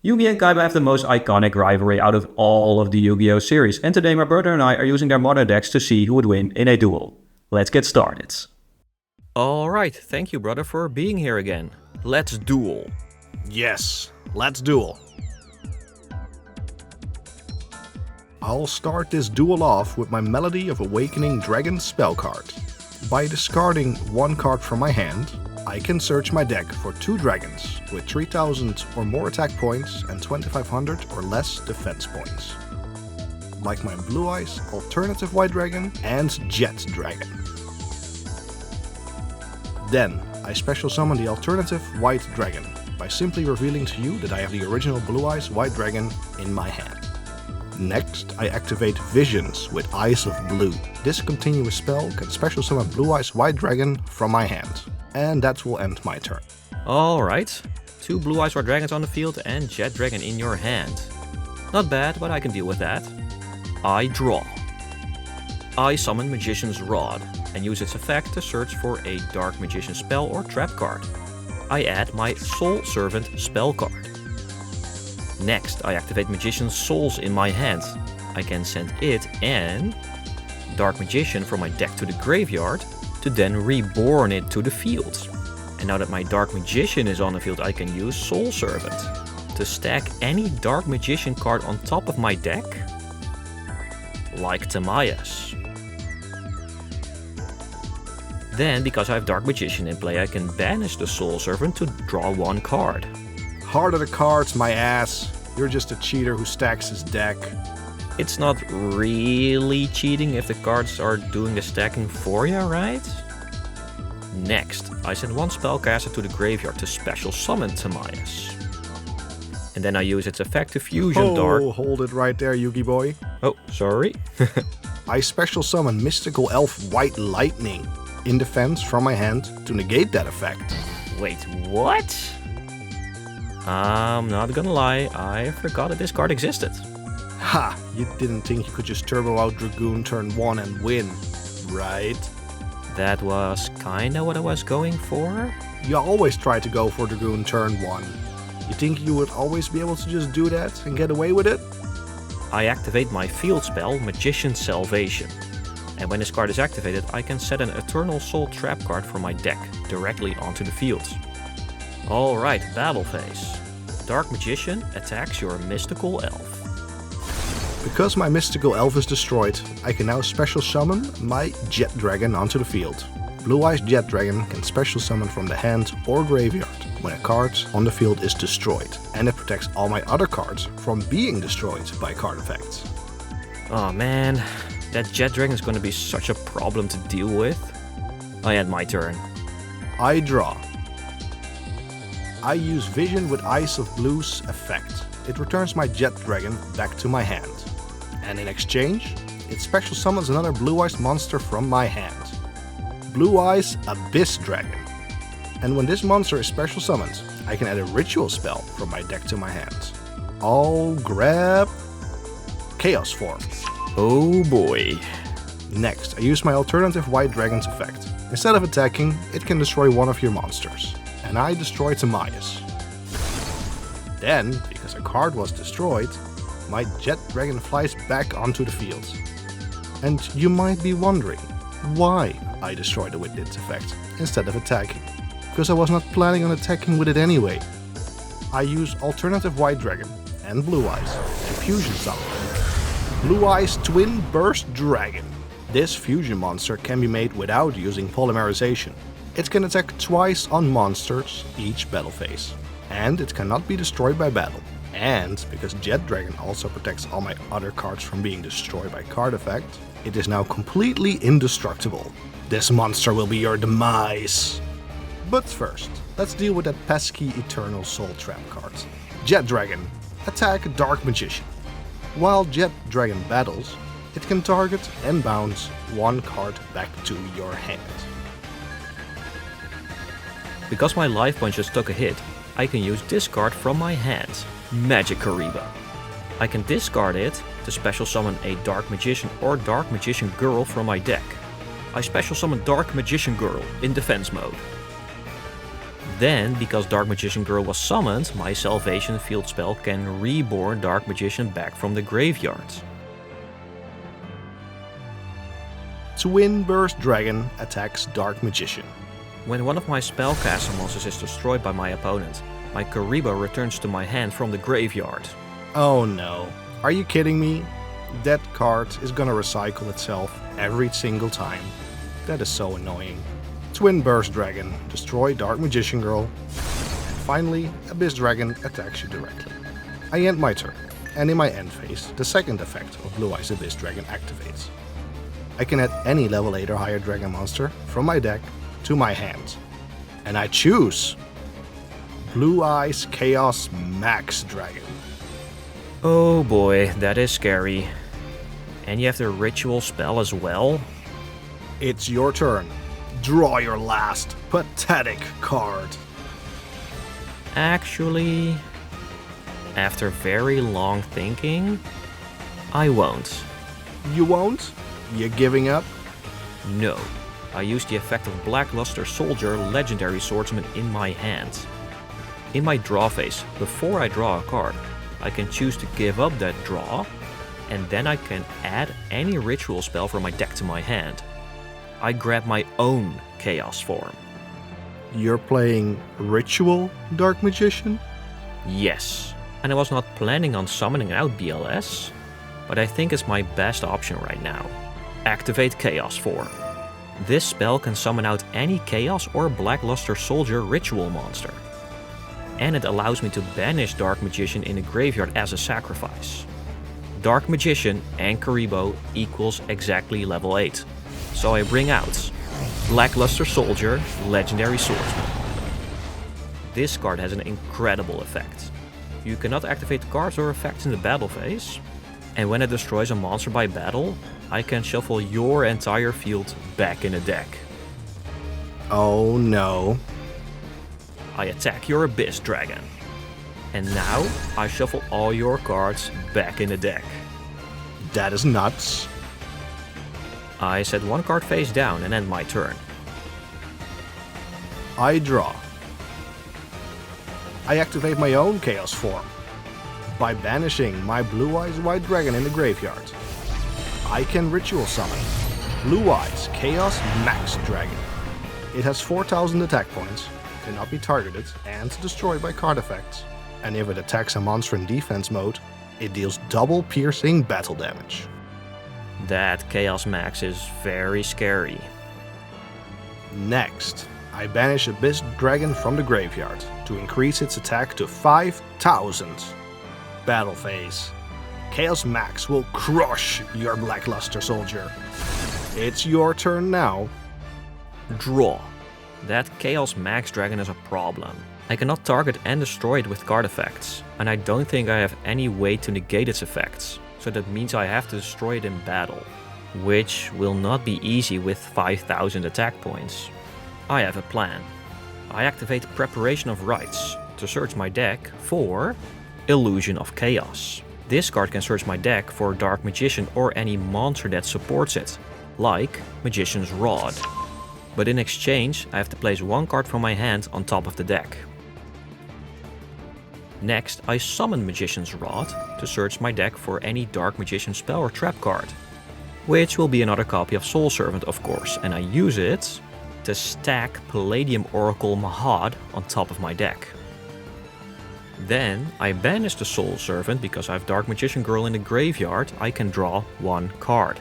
Yugi and Kaiba have the most iconic rivalry out of all of the Yu-Gi-Oh series, and today my brother and I are using their modern decks to see who would win in a duel. Let's get started. Alright, thank you brother for being here again. Let's duel. Yes, let's duel. I'll start this duel off with my Melody of Awakening Dragon spell card. By discarding one card from my hand, I can search my deck for 2 dragons with 3000 or more attack points and 2500 or less defense points. Like my Blue Eyes, Alternative White Dragon and Jet Dragon. Then, I special summon the Alternative White Dragon by simply revealing to you that I have the original Blue Eyes White Dragon in my hand. Next, I activate Visions with Eyes of Blue. This continuous spell can special summon Blue Eyes White Dragon from my hand. And that will end my turn. Alright, 2 Blue Eyes White Dragons on the field and Jet Dragon in your hand. Not bad, but I can deal with that. I draw. I summon Magician's Rod and use its effect to search for a Dark Magician spell or trap card. I add my Soul Servant spell card. Next, I activate Magician's Souls in my hand. I can send it and Dark Magician from my deck to the graveyard to then reborn it to the field. And now that my Dark Magician is on the field, I can use Soul Servant to stack any Dark Magician card on top of my deck, like Tamaya's. Then, because I have Dark Magician in play, I can banish the Soul Servant to draw 1 card. Heart of the cards, my ass. You're just a cheater who stacks his deck. It's not really cheating if the cards are doing the stacking for you, right? Next, I send 1 spellcaster to the graveyard to special summon Tamaya's. And then I use its effect to fusion Dark... Oh, hold it right there, Yugi boy. Oh, sorry. I special summon Mystical Elf White Lightning in defense from my hand to negate that effect. Wait, what? I'm not gonna lie, I forgot that this card existed. Ha! You didn't think you could just turbo out Dragoon turn 1 and win, right? That was kinda what I was going for. You always try to go for Dragoon turn 1. You think you would always be able to just do that and get away with it? I activate my field spell, Magician's Salvation. And when this card is activated, I can set an Eternal Soul trap card from my deck directly onto the field. Alright, battle phase. Dark Magician attacks your Mystical Elf. Because my Mystical Elf is destroyed, I can now special summon my Jet Dragon onto the field. Blue Eyes Jet Dragon can special summon from the hand or graveyard when a card on the field is destroyed, and it protects all my other cards from being destroyed by card effects. Oh man, that Jet Dragon is gonna be such a problem to deal with. I end my turn. I draw. I use Vision with Eyes of Blue's effect. It returns my Jet Dragon back to my hand. And in exchange, it special summons another Blue Eyes monster from my hand. Blue Eyes Abyss Dragon. And when this monster is special summoned, I can add a ritual spell from my deck to my hand. I'll grab Chaos Form. Oh boy. Next, I use my Alternative White Dragon's effect. Instead of attacking, it can destroy one of your monsters. And I destroy Tamaya's. Then, because a card was destroyed, my Jet Dragon flies back onto the field. And you might be wondering why I destroyed it with its effect instead of attacking. Because I was not planning on attacking with it anyway. I use Alternative White Dragon and Blue Eyes to fusion summon Blue Eyes Twin Burst Dragon. This fusion monster can be made without using polymerization. It can attack twice on monsters each battle phase, and it cannot be destroyed by battle. And because Jet Dragon also protects all my other cards from being destroyed by card effect, it is now completely indestructible. This monster will be your demise. But first, let's deal with that pesky Eternal Soul Trap card. Jet Dragon, attack Dark Magician. While Jet Dragon battles, it can target and bounce 1 card back to your hand. Because my life point just took a hit, I can use this card from my hand, Magic Kaiba. I can discard it to special summon a Dark Magician or Dark Magician Girl from my deck. I special summon Dark Magician Girl in defense mode. Then, because Dark Magician Girl was summoned, my Salvation Field spell can reborn Dark Magician back from the graveyard. Twin Burst Dragon attacks Dark Magician. When one of my spellcaster monsters is destroyed by my opponent, my Kaiba returns to my hand from the graveyard. Oh no, are you kidding me? That card is gonna recycle itself every single time. That is so annoying. Twin Burst Dragon, destroy Dark Magician Girl. And finally, Abyss Dragon attacks you directly. I end my turn, and in my end phase, the second effect of Blue Eyes Abyss Dragon activates. I can add any level 8 or higher dragon monster from my deck to my hand. And I choose Blue Eyes Chaos Max Dragon. Oh boy, that is scary. And you have the ritual spell as well? It's your turn. Draw your last pathetic card. Actually, after very long thinking, I won't. You won't? You giving up? No. I use the effect of Blackluster Soldier Legendary Swordsman in my hand. In my draw phase, before I draw a card, I can choose to give up that draw, and then I can add any ritual spell from my deck to my hand. I grab my own Chaos form. You're playing Ritual Dark Magician? Yes, and I was not planning on summoning out BLS, but I think it's my best option right now. Activate Chaos form. This spell can summon out any Chaos or Blackluster Soldier ritual monster. And it allows me to banish Dark Magician in the graveyard as a sacrifice. Dark Magician and Kaiba equals exactly level 8. So I bring out Blackluster Soldier Legendary Swordsman. This card has an incredible effect. You cannot activate cards or effects in the battle phase, and when it destroys a monster by battle, I can shuffle your entire field back in the deck. Oh no. I attack your Abyss Dragon. And now I shuffle all your cards back in the deck. That is nuts. I set one card face down and end my turn. I draw. I activate my own Chaos form by banishing my Blue Eyes White Dragon in the graveyard. I can ritual summon Blue Eyes Chaos Max Dragon. It has 4000 attack points, cannot be targeted and destroyed by card effects, and if it attacks a monster in defense mode, it deals double piercing battle damage. That Chaos Max is very scary. Next, I banish Abyss Dragon from the graveyard to increase its attack to 5000. Battle phase. Chaos Max will crush your Blackluster Soldier. It's your turn now. Draw. That Chaos Max Dragon is a problem. I cannot target and destroy it with card effects, and I don't think I have any way to negate its effects, so that means I have to destroy it in battle, which will not be easy with 5000 attack points. I have a plan. I activate Preparation of Rites to search my deck for Illusion of Chaos. This card can search my deck for Dark Magician or any monster that supports it, like Magician's Rod. But in exchange, I have to place one card from my hand on top of the deck. Next, I summon Magician's Rod to search my deck for any Dark Magician spell or trap card, which will be another copy of Soul Servant, of course, and I use it to stack Palladium Oracle Mahad on top of my deck. Then I banish the Soul Servant because I have Dark Magician Girl in the graveyard. I can draw one card.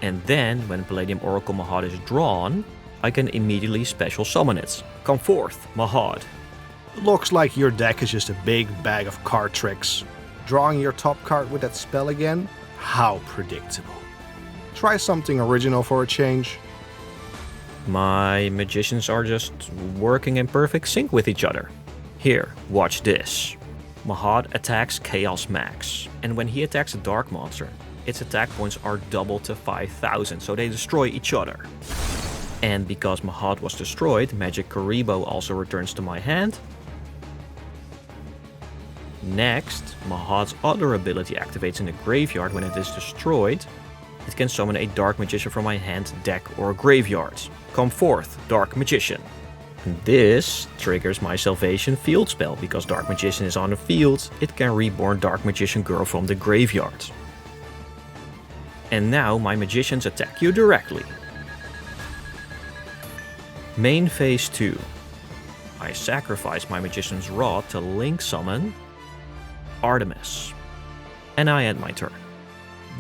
And then, when Palladium Oracle Mahad is drawn, I can immediately special summon it. Come forth, Mahad. Looks like your deck is just a big bag of card tricks. Drawing your top card with that spell again? How predictable. Try something original for a change. My magicians are just working in perfect sync with each other. Here, watch this. Mahad attacks Chaos Max, and when he attacks a dark monster, its attack points are doubled to 5000, so they destroy each other. And because Mahad was destroyed, Magic Kaiba also returns to my hand. Next, Mahad's other ability activates in the graveyard when it is destroyed. It can summon a Dark Magician from my hand, deck, or graveyard. Come forth, Dark Magician. This triggers my Salvation field spell. Because Dark Magician is on the field, it can reborn Dark Magician Girl from the graveyard. And now my magicians attack you directly. Main phase 2. I sacrifice my Magician's Rod to link summon Artemis. And I end my turn.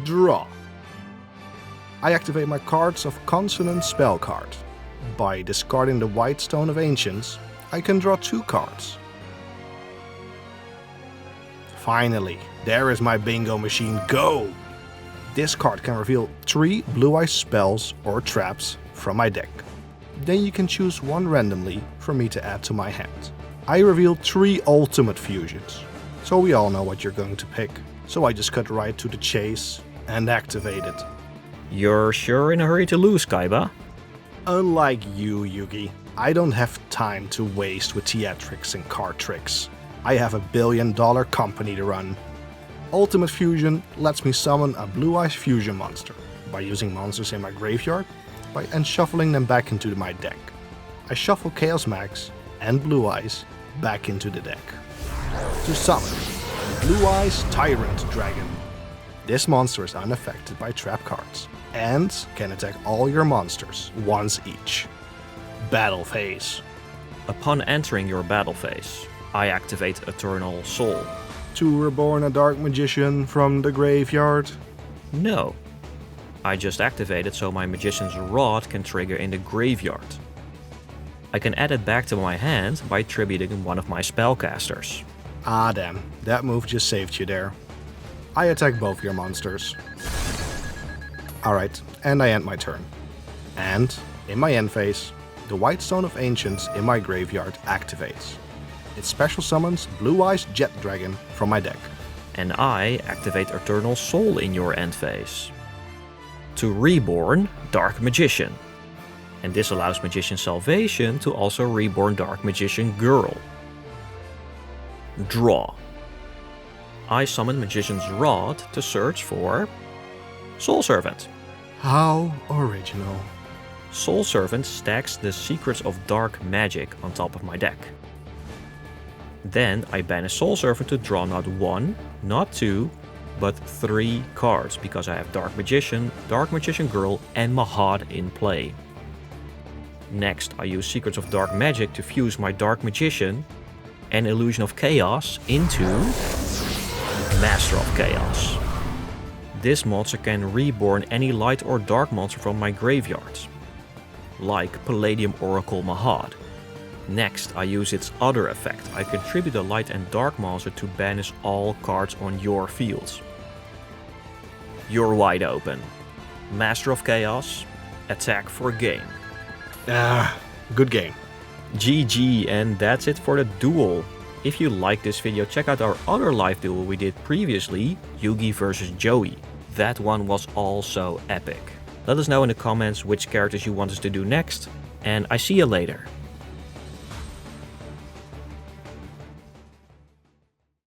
Draw. I activate my cards of Consonant spell card. By discarding the White Stone of Ancients, I can draw 2 cards. Finally, there is my bingo machine, go! This card can reveal 3 blue ice spells or traps from my deck. Then you can choose one randomly for me to add to my hand. I reveal 3 ultimate fusions, so we all know what you're going to pick. So I just cut right to the chase and activate it. You're sure in a hurry to lose, Kaiba? Unlike you, Yugi, I don't have time to waste with theatrics and card tricks. I have $1 billion company to run. Ultimate Fusion lets me summon a Blue Eyes Fusion monster by using monsters in my graveyard and shuffling them back into my deck. I shuffle Chaos Max and Blue Eyes back into the deck. To summon Blue Eyes Tyrant Dragon. This monster is unaffected by trap cards and can attack all your monsters once each. Battle phase. Upon entering your battle phase, I activate Eternal Soul. To reborn a Dark Magician from the graveyard? No. I just activate it so my Magician's Rod can trigger in the graveyard. I can add it back to my hand by tributing one of my spellcasters. Ah damn, that move just saved you there. I attack both your monsters. Alright, and I end my turn. And, in my end phase, the White Stone of Ancients in my graveyard activates. It special summons Blue Eyes Jet Dragon from my deck. And I activate Eternal Soul in your end phase. To reborn Dark Magician. And this allows Magician Salvation to also reborn Dark Magician Girl. Draw. I summon Magician's Rod to search for Soul Servant. How original. Soul Servant stacks the Secrets of Dark Magic on top of my deck. Then I banish Soul Servant to draw not 1, not 2, but 3 cards because I have Dark Magician Girl, and Mahad in play. Next, I use Secrets of Dark Magic to fuse my Dark Magician and Illusion of Chaos into Master of Chaos. This monster can reborn any light or dark monster from my graveyard, like Palladium Oracle Mahad. Next, I use its other effect. I contribute a light and dark monster to banish all cards on your field. You're wide open. Master of Chaos, attack for game. Good game. GG, and that's it for the duel. If you like this video, check out our other live duel we did previously, Yugi versus Joey. That one was also epic. Let us know in the comments which characters you want us to do next, and I see you later.